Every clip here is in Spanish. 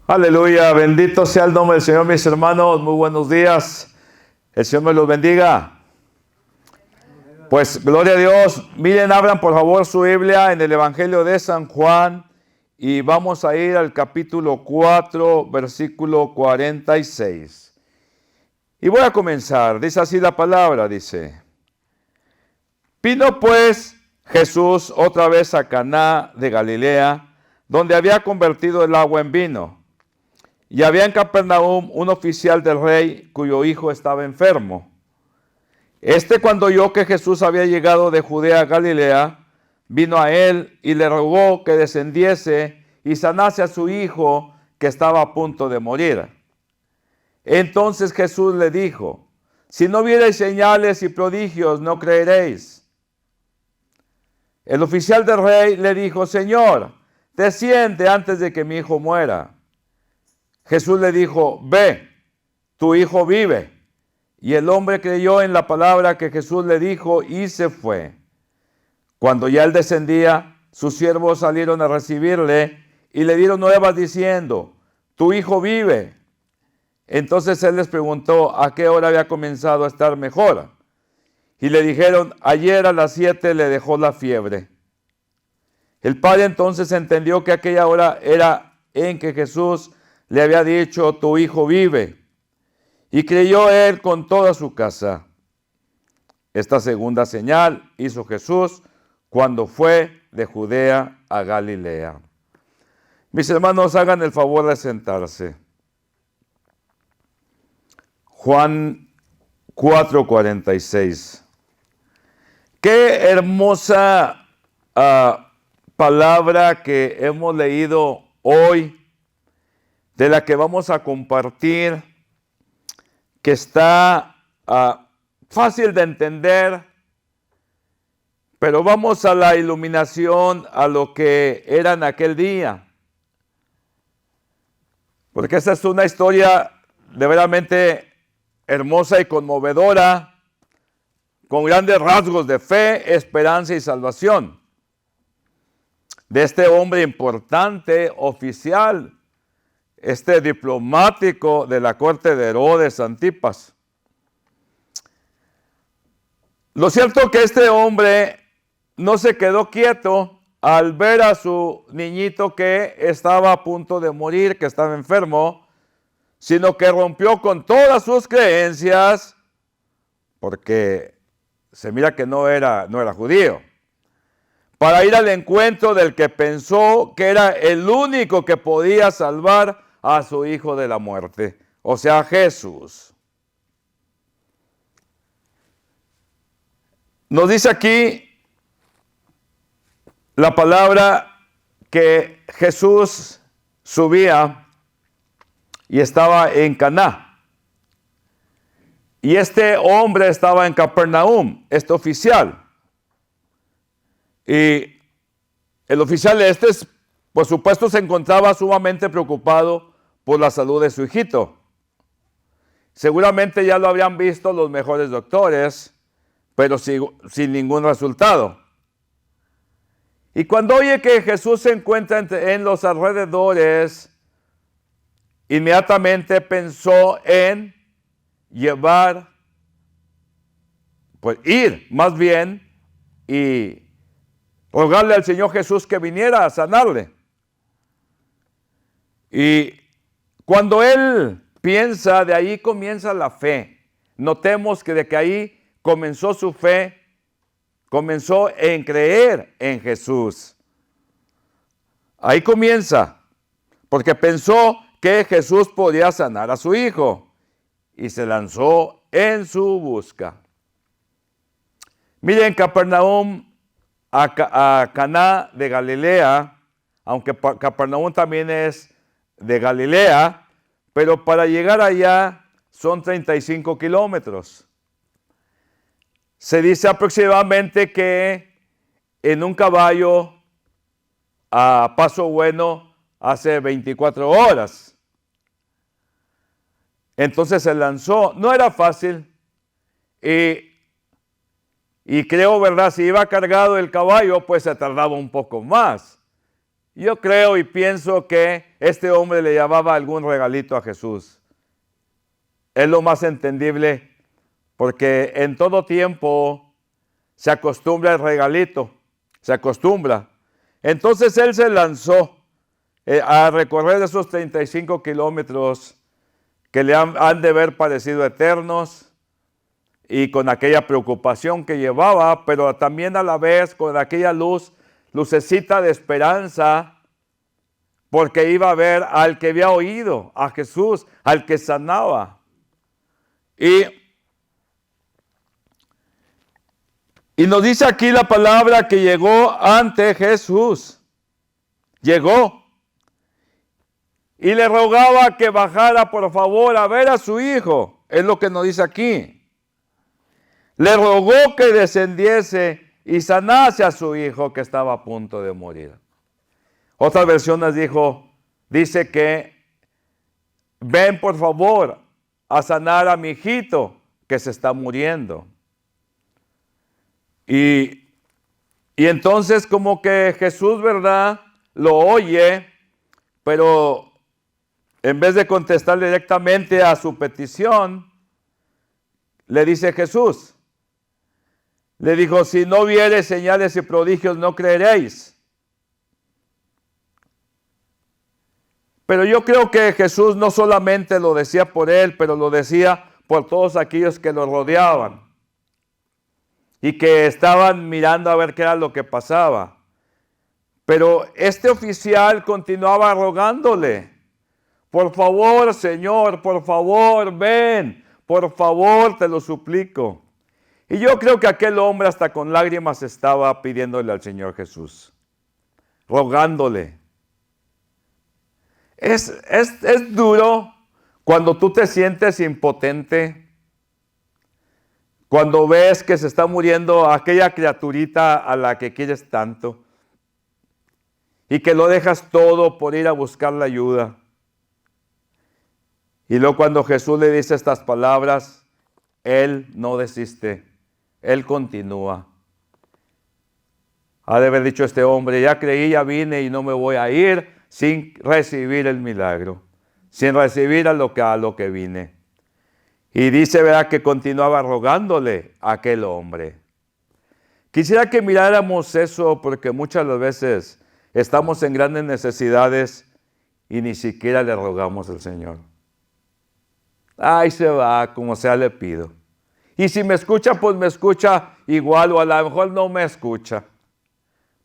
Aleluya, bendito sea el nombre del Señor, mis hermanos, muy buenos días, el Señor me los bendiga. Pues gloria a Dios, miren, abran por favor su Biblia en el Evangelio de San Juan y vamos a ir al capítulo 4, versículo 46. Y voy a comenzar, dice así la palabra, dice: Vino pues Jesús otra vez a Caná de Galilea, donde había convertido el agua en vino. Y había en Capernaum un oficial del rey cuyo hijo estaba enfermo. Cuando oyó que Jesús había llegado de Judea a Galilea, vino a él y le rogó que descendiese y sanase a su hijo que estaba a punto de morir. Entonces Jesús le dijo: si no viereis señales y prodigios, no creeréis. El oficial del rey le dijo: Señor, desciende antes de que mi hijo muera. Jesús le dijo: ve, tu hijo vive. Y el hombre creyó en la palabra que Jesús le dijo y se fue. Cuando ya él descendía, sus siervos salieron a recibirle y le dieron nuevas diciendo: tu hijo vive. Entonces él les preguntó a qué hora había comenzado a estar mejor. Y le dijeron: ayer a las 7 le dejó la fiebre. El padre entonces entendió que aquella hora era en que Jesús le había dicho: tu hijo vive. Y creyó él con toda su casa. Esta segunda señal hizo Jesús cuando fue de Judea a Galilea. Mis hermanos, hagan el favor de sentarse. Juan 4:46. Qué hermosa palabra que hemos leído hoy, de la que vamos a compartir, que está fácil de entender, pero vamos a la iluminación, a lo que era en aquel día. Porque esta es una historia de verdaderamente hermosa y conmovedora, con grandes rasgos de fe, esperanza y salvación. De este hombre importante, oficial, diplomático de la corte de Herodes Antipas. Lo cierto es que este hombre no se quedó quieto al ver a su niñito que estaba a punto de morir, que estaba enfermo, sino que rompió con todas sus creencias, porque se mira que no era judío, para ir al encuentro del que pensó que era el único que podía salvar a su hijo de la muerte, o sea, Jesús. Nos dice aquí la palabra que Jesús subía y estaba en Caná. Y este hombre estaba en Capernaum, este oficial. Y el oficial por supuesto, se encontraba sumamente preocupado por la salud de su hijito. Seguramente ya lo habrían visto los mejores doctores, pero sin ningún resultado. Y cuando oye que Jesús se encuentra en los alrededores, inmediatamente pensó en ir más bien y rogarle al Señor Jesús que viniera a sanarle. Y cuando él piensa, de ahí comienza la fe. Notemos que de que ahí comenzó su fe, comenzó en creer en Jesús. Ahí comienza, porque pensó que Jesús podía sanar a su hijo y se lanzó en su busca. Miren, Capernaum a Caná de Galilea, aunque Capernaum también es de Galilea, pero para llegar allá son 35 kilómetros. Se dice aproximadamente que en un caballo a paso bueno hace 24 horas. Entonces se lanzó. No era fácil. Y creo, ¿verdad? Si iba cargado el caballo, pues se tardaba un poco más. Yo creo y pienso que este hombre le llevaba algún regalito a Jesús. Es lo más entendible, porque en todo tiempo se acostumbra el regalito, se acostumbra. Entonces él se lanzó a recorrer esos 35 kilómetros que le han de haber parecido eternos, y con aquella preocupación que llevaba, pero también a la vez con aquella lucecita de esperanza, porque iba a ver al que había oído, a Jesús, al que sanaba. Y nos dice aquí la palabra que llegó ante Jesús. Llegó. Y le rogaba que bajara por favor a ver a su hijo. Es lo que nos dice aquí. Le rogó que descendiese y sanase a su hijo que estaba a punto de morir. Otras versiones dice que ven por favor a sanar a mi hijito que se está muriendo. Y entonces como que Jesús, ¿verdad?, lo oye, pero en vez de contestar directamente a su petición, le dice Jesús, le dijo, si no viereis señales y prodigios, no creeréis. Pero yo creo que Jesús no solamente lo decía por él, pero lo decía por todos aquellos que lo rodeaban y que estaban mirando a ver qué era lo que pasaba. Pero este oficial continuaba rogándole, por favor, Señor, por favor, ven, por favor, te lo suplico. Y yo creo que aquel hombre hasta con lágrimas estaba pidiéndole al Señor Jesús, rogándole. Es duro cuando tú te sientes impotente, cuando ves que se está muriendo aquella criaturita a la que quieres tanto y que lo dejas todo por ir a buscar la ayuda. Y luego cuando Jesús le dice estas palabras, él no desiste, él continúa. Ha de haber dicho este hombre, ya creí, ya vine y no me voy a ir sin recibir el milagro, sin recibir a lo que vine. Y dice, ¿verdad?, que continuaba rogándole a aquel hombre. Quisiera que miráramos eso porque muchas las veces estamos en grandes necesidades y ni siquiera le rogamos al Señor. Ahí se va, como sea le pido. Y si me escucha, pues me escucha igual, o a lo mejor no me escucha.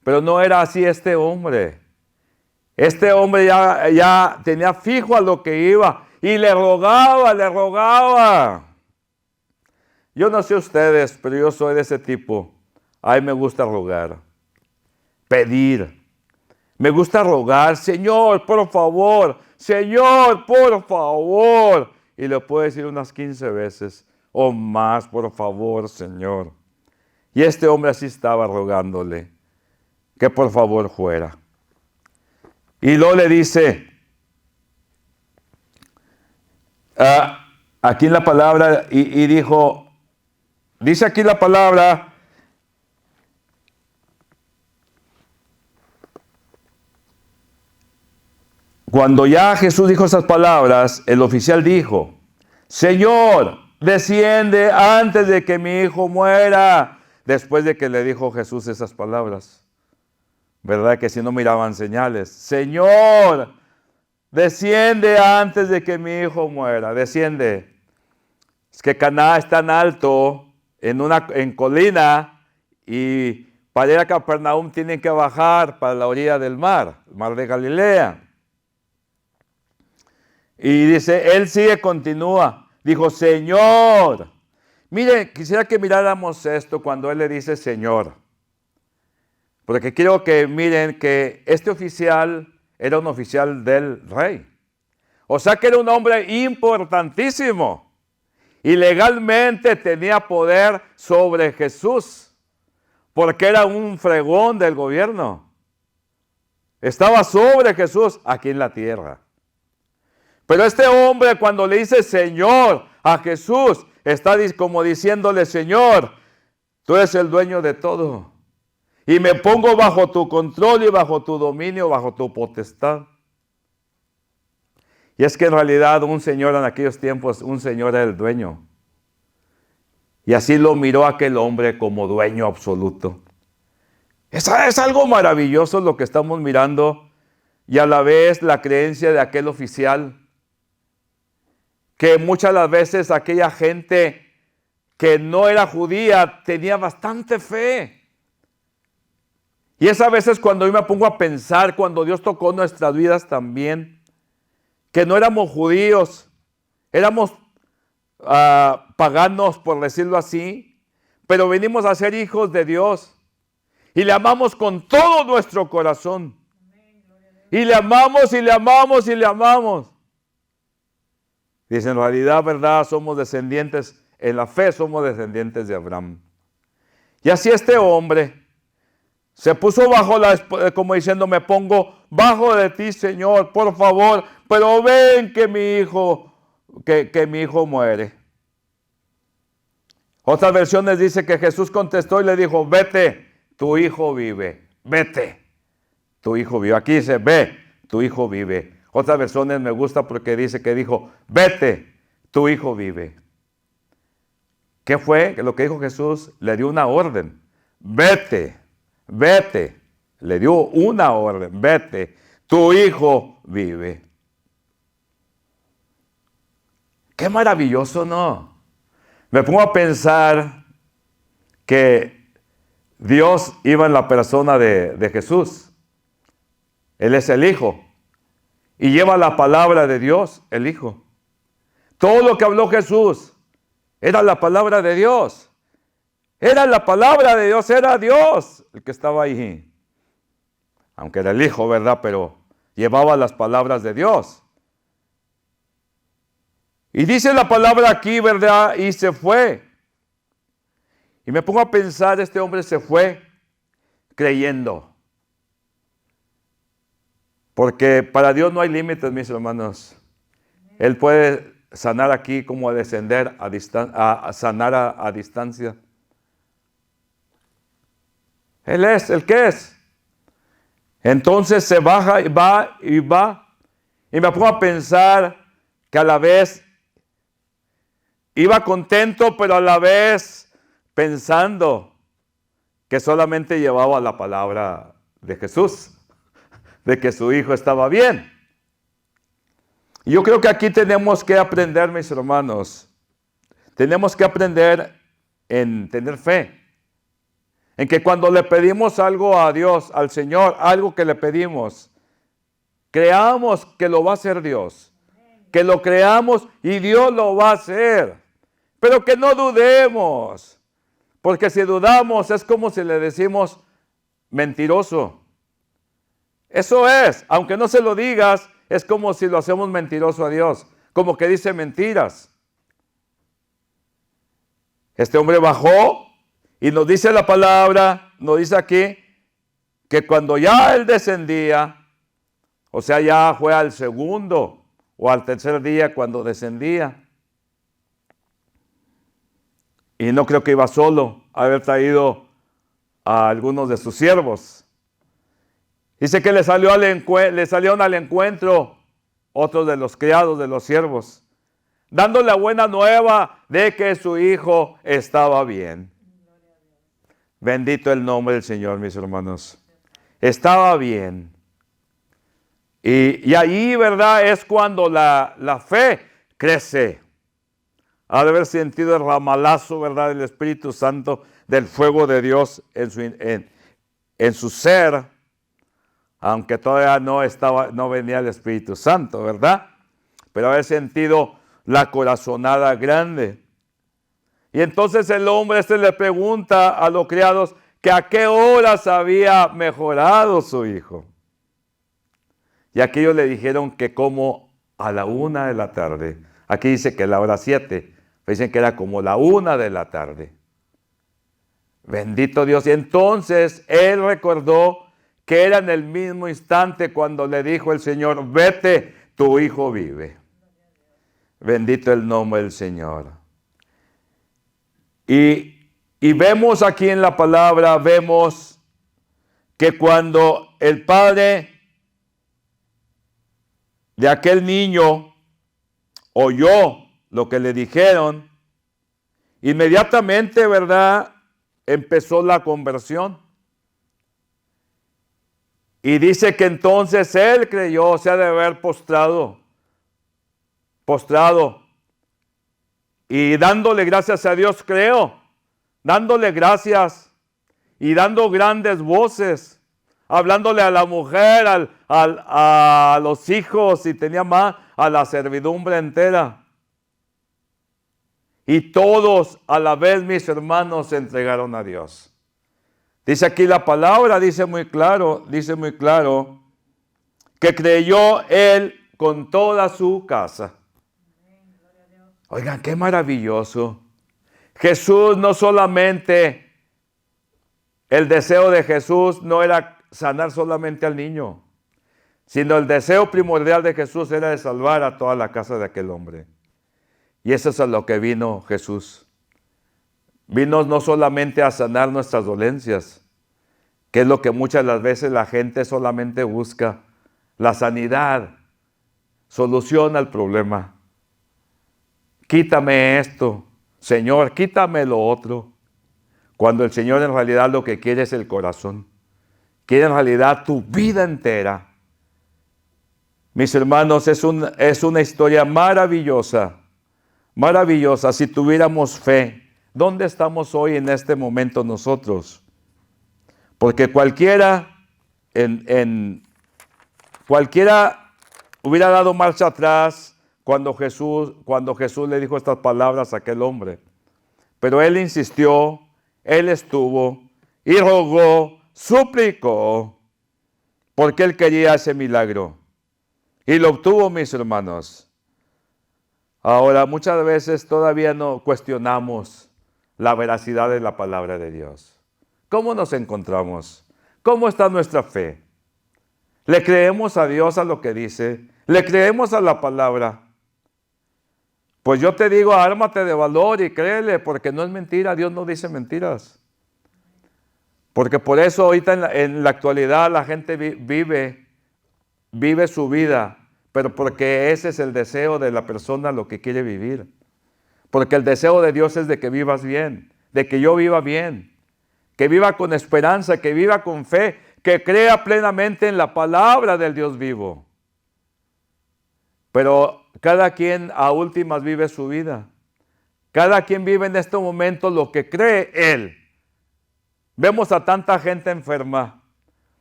Pero no era así este hombre. Este hombre ya tenía fijo a lo que iba y le rogaba. Yo no sé ustedes, pero yo soy de ese tipo. A mí me gusta rogar, pedir. Me gusta rogar, Señor, por favor, Señor, por favor. Y le puedo decir unas 15 veces o más, por favor, Señor. Y este hombre así estaba rogándole que por favor fuera. Y luego le dice, aquí en la palabra, y dice aquí la palabra, cuando ya Jesús dijo esas palabras, el oficial dijo, Señor, desciende antes de que mi hijo muera. Después de que le dijo Jesús esas palabras, ¿verdad? Que si no miraban señales. Señor, desciende antes de que mi hijo muera. Desciende. Es que Caná es tan alto, en colina, y para ir a Capernaum tienen que bajar para la orilla del mar, el mar de Galilea. Y dice, él sigue, continúa. Dijo, Señor. Mire, quisiera que miráramos esto cuando él le dice Señor. Porque quiero que miren que este oficial era un oficial del rey. O sea que era un hombre importantísimo. Y legalmente tenía poder sobre Jesús. Porque era un fregón del gobierno. Estaba sobre Jesús aquí en la tierra. Pero este hombre cuando le dice Señor a Jesús, está como diciéndole, Señor, tú eres el dueño de todo. y me pongo bajo tu control y bajo tu dominio, bajo tu potestad. Y es que en realidad un señor en aquellos tiempos, un señor era el dueño. Y así lo miró aquel hombre como dueño absoluto. Es algo maravilloso lo que estamos mirando, y a la vez la creencia de aquel oficial, que muchas las veces aquella gente que no era judía tenía bastante fe. Y es a veces cuando yo me pongo a pensar, cuando Dios tocó nuestras vidas también, que no éramos judíos, éramos paganos, por decirlo así, pero venimos a ser hijos de Dios y le amamos con todo nuestro corazón. Y le amamos y le amamos y le amamos. Dice, en realidad, ¿verdad? Somos descendientes, en la fe somos descendientes de Abraham. Y así este hombre se puso bajo como diciendo, me pongo bajo de ti, Señor, por favor, pero ven que mi hijo muere. Otras versiones dice que Jesús contestó y le dijo, vete, tu hijo vive, vete, tu hijo vive. Aquí dice, ve, tu hijo vive. Otras versiones me gusta porque dice que dijo, vete, tu hijo vive. ¿Qué fue lo que dijo Jesús? Le dio una orden, vete, vete. Le dio una orden, vete, tu hijo vive. Qué maravilloso, ¿no? Me pongo a pensar que Dios iba en la persona de Jesús. Él es el Hijo. Y lleva la palabra de Dios, el Hijo. Todo lo que habló Jesús era la palabra de Dios. Era la palabra de Dios, era Dios el que estaba ahí. Aunque era el Hijo, ¿verdad? Pero llevaba las palabras de Dios. Y dice la palabra aquí, ¿verdad? Y se fue. Y me pongo a pensar, este hombre se fue creyendo. Porque para Dios no hay límites, mis hermanos. Él puede sanar aquí como descender a sanar a distancia. Él es el que es. Entonces se baja y va y va. Y me pongo a pensar que a la vez iba contento, pero a la vez pensando que solamente llevaba la palabra de Jesús, de que su hijo estaba bien. Y yo creo que aquí tenemos que aprender, mis hermanos, tenemos que aprender en tener fe, en que cuando le pedimos algo a Dios, al Señor, algo que le pedimos, creamos que lo va a hacer Dios, que lo creamos y Dios lo va a hacer, pero que no dudemos, porque si dudamos es como si le decimos mentiroso. Eso es, aunque no se lo digas, es como si lo hacemos mentiroso a Dios, como que dice mentiras. Este hombre bajó y nos dice la palabra, nos dice aquí, que cuando ya él descendía, o sea, ya fue al segundo o al tercer día cuando descendía. Y no creo que iba solo, haber traído a algunos de sus siervos. Dice que le salieron al encuentro otros de los criados, de los siervos, dando la buena nueva de que su hijo estaba bien. Bendito el nombre del Señor, mis hermanos. Estaba bien. Y ahí, ¿verdad? Es cuando la fe crece. Ha de haber sentido el ramalazo, ¿verdad? Del Espíritu Santo, del fuego de Dios en su ser, aunque todavía no venía el Espíritu Santo, ¿verdad? Pero haber sentido la corazonada grande. Y entonces el hombre le pregunta a los criados que a qué horas había mejorado su hijo. Y aquellos le dijeron que como a la 1 de la tarde. Aquí dice que la hora 7. Dicen que era como la 1 de la tarde. Bendito Dios. Y entonces él recordó que era en el mismo instante cuando le dijo el Señor, vete, tu hijo vive. Bendito el nombre del Señor. Y vemos aquí en la palabra, vemos que cuando el padre de aquel niño oyó lo que le dijeron, inmediatamente, ¿verdad?, empezó la conversión. Y dice que entonces él creyó, se ha de haber postrado, y dándole gracias a Dios, creo, dándole gracias y dando grandes voces, hablándole a la mujer, a los hijos, y tenía más, a la servidumbre entera. Y todos a la vez, mis hermanos, se entregaron a Dios. Dice aquí la palabra, dice muy claro, que creyó él con toda su casa. Oigan, qué maravilloso. Jesús no solamente, el deseo de Jesús no era sanar solamente al niño, sino el deseo primordial de Jesús era de salvar a toda la casa de aquel hombre. Y eso es a lo que vino Jesús. Vino no solamente a sanar nuestras dolencias, que es lo que muchas de las veces la gente solamente busca, la sanidad, solución al problema. Quítame esto, Señor, quítame lo otro. Cuando el Señor en realidad lo que quiere es el corazón. Quiere en realidad tu vida entera. Mis hermanos, es una historia maravillosa. Maravillosa. Si tuviéramos fe, ¿dónde estamos hoy en este momento nosotros? Porque cualquiera hubiera dado marcha atrás cuando Jesús le dijo estas palabras a aquel hombre. Pero él insistió, él estuvo y rogó, suplicó, porque él quería ese milagro. Y lo obtuvo, mis hermanos. Ahora, muchas veces todavía no cuestionamos la veracidad de la palabra de Dios. ¿Cómo nos encontramos? ¿Cómo está nuestra fe? ¿Le creemos a Dios a lo que dice? ¿Le creemos a la palabra? Pues yo te digo, ármate de valor y créele, porque no es mentira, Dios no dice mentiras. Porque por eso ahorita en la actualidad la gente vive su vida, pero porque ese es el deseo de la persona lo que quiere vivir. Porque el deseo de Dios es de que vivas bien, de que yo viva bien, que viva con esperanza, que viva con fe, que crea plenamente en la palabra del Dios vivo. Pero cada quien a últimas vive su vida. Cada quien vive en este momento lo que cree él. Vemos a tanta gente enferma.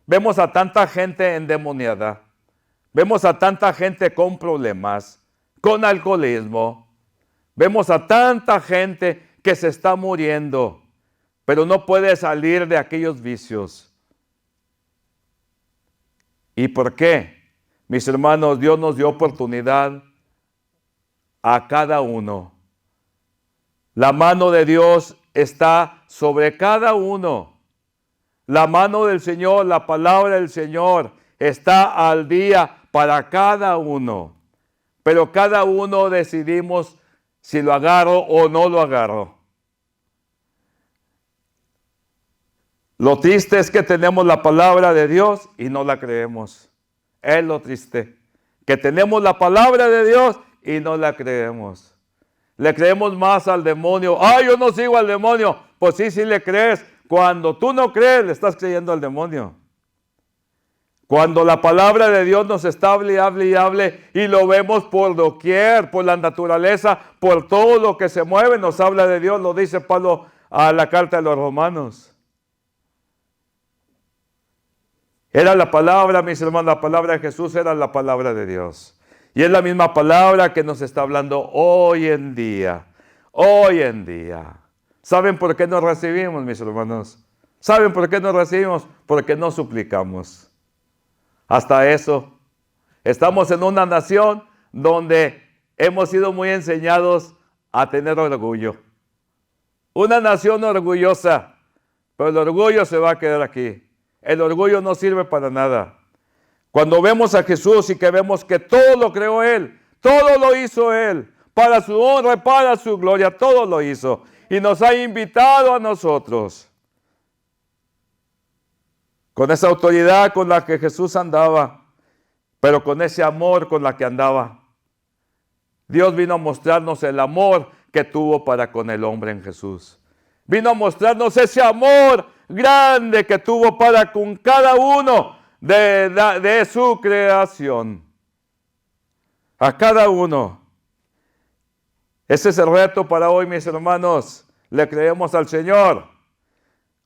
Vemos a tanta gente endemoniada. Vemos a tanta gente con problemas, con alcoholismo. Vemos a tanta gente que se está muriendo, pero no puede salir de aquellos vicios. ¿Y por qué? Mis hermanos, Dios nos dio oportunidad a cada uno. La mano de Dios está sobre cada uno. La mano del Señor, la palabra del Señor está al día para cada uno. Pero cada uno decidimos si lo agarro o no lo agarro. Lo triste es que tenemos la palabra de Dios y no la creemos. Es lo triste, que tenemos la palabra de Dios y no la creemos. Le creemos más al demonio. ¡Ay, yo no sigo al demonio! Pues sí le crees. Cuando tú no crees, le estás creyendo al demonio. Cuando la palabra de Dios nos está hable y lo vemos por doquier, por la naturaleza, por todo lo que se mueve, nos habla de Dios, lo dice Pablo a la carta de los Romanos. Era la palabra, mis hermanos, la palabra de Jesús era la palabra de Dios. Y es la misma palabra que nos está hablando hoy en día. Hoy en día. ¿Saben por qué no recibimos, mis hermanos? ¿Saben por qué no recibimos? Porque no suplicamos. Hasta eso. Estamos en una nación donde hemos sido muy enseñados a tener orgullo. Una nación orgullosa, pero el orgullo se va a quedar aquí. El orgullo no sirve para nada. Cuando vemos a Jesús y que vemos que todo lo creó Él, todo lo hizo Él, para su honra y para su gloria, todo lo hizo. Y nos ha invitado a nosotros, con esa autoridad con la que Jesús andaba, pero con ese amor con la que andaba. Dios vino a mostrarnos el amor que tuvo para con el hombre en Jesús. Vino a mostrarnos ese amor grande que tuvo para con cada uno de su creación. A cada uno. Ese es el reto para hoy, mis hermanos. ¿Le creemos al Señor?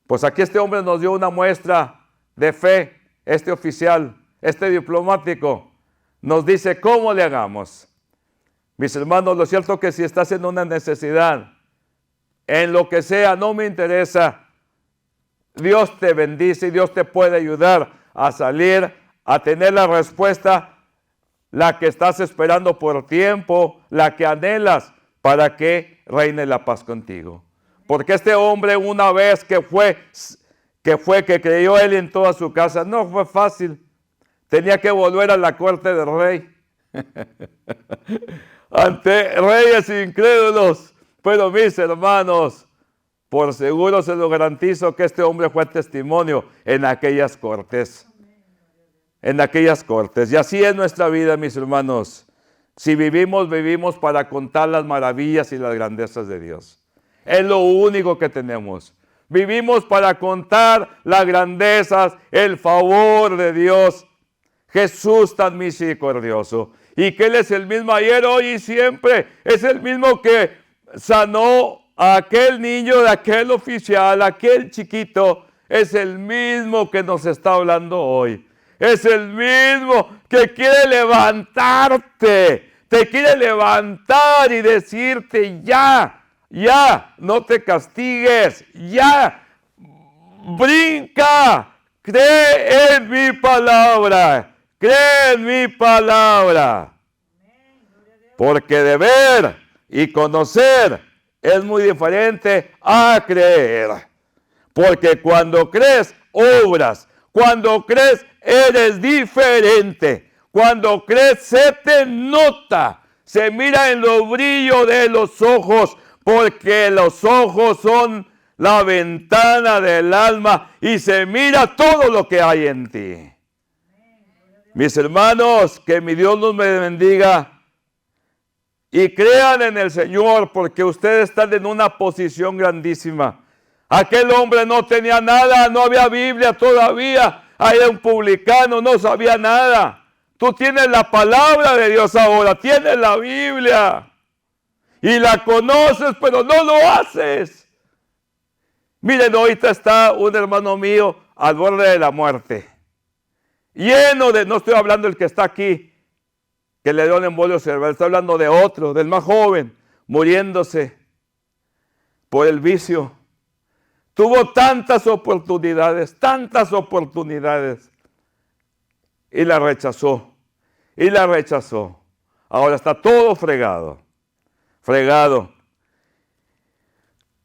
Pues aquí este hombre nos dio una muestra de fe. Este oficial, este diplomático, nos dice cómo le hagamos. Mis hermanos, lo cierto es que si estás en una necesidad, en lo que sea, no me interesa, Dios te bendice y Dios te puede ayudar a salir, a tener la respuesta, la que estás esperando por tiempo, la que anhelas para que reine la paz contigo. Porque este hombre, una vez que creyó él en toda su casa, no fue fácil. Tenía que volver a la corte del rey. Ante reyes incrédulos. Pero mis hermanos, por seguro se lo garantizo que este hombre fue testimonio en aquellas cortes. En aquellas cortes. Y así es nuestra vida, mis hermanos. Si vivimos, vivimos para contar las maravillas y las grandezas de Dios. Es lo único que tenemos. Vivimos para contar las grandezas, el favor de Dios. Jesús tan misericordioso. Y que Él es el mismo ayer, hoy y siempre. Es el mismo que sanó a aquel niño de aquel oficial, aquel chiquito. Es el mismo que nos está hablando hoy. Es el mismo que quiere levantarte. Te quiere levantar y decirte ya, no te castigues, ya, brinca, cree en mi palabra, cree en mi palabra. Porque de ver y conocer es muy diferente a creer. Porque cuando crees, obras. Cuando crees, eres diferente. Cuando crees, se te nota. Se mira en los brillos de los ojos. Porque los ojos son la ventana del alma. Y se mira todo lo que hay en ti. Mis hermanos, que mi Dios los me bendiga. Y crean en el Señor. Porque ustedes están en una posición grandísima. Aquel hombre no tenía nada, no había Biblia todavía. Era un publicano, no sabía nada. Tú tienes la palabra de Dios ahora, tienes la Biblia. Y la conoces, pero no lo haces. Miren, ahorita está un hermano mío al borde de la muerte. Lleno de, no estoy hablando del que está aquí, que le dio un embolio cerebral, estoy hablando de otro, del más joven, muriéndose por el vicio. Tuvo tantas oportunidades, y la rechazó, Ahora está todo fregado.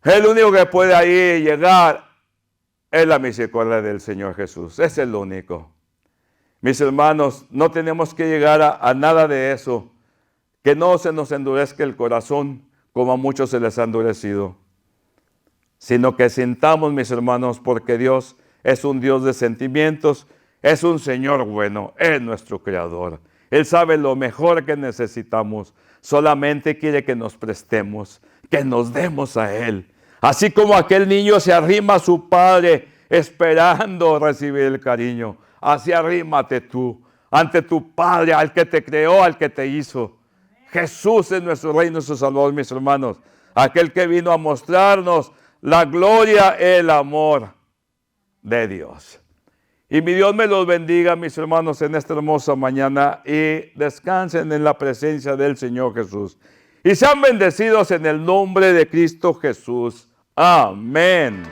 El único que puede ahí llegar es la misericordia del Señor Jesús, es el único. Mis hermanos, no tenemos que llegar a nada de eso, que no se nos endurezca el corazón como a muchos se les ha endurecido. Sino que sintamos, mis hermanos, porque Dios es un Dios de sentimientos, es un Señor bueno, es nuestro Creador. Él sabe lo mejor que necesitamos, solamente quiere que nos prestemos, que nos demos a Él. Así como aquel niño se arrima a su padre esperando recibir el cariño, así arrímate tú ante tu Padre, al que te creó, al que te hizo. Jesús es nuestro Rey, nuestro Salvador, mis hermanos, aquel que vino a mostrarnos la gloria, el amor de Dios. Y mi Dios me los bendiga, mis hermanos, en esta hermosa mañana y descansen en la presencia del Señor Jesús. Y sean bendecidos en el nombre de Cristo Jesús. Amén.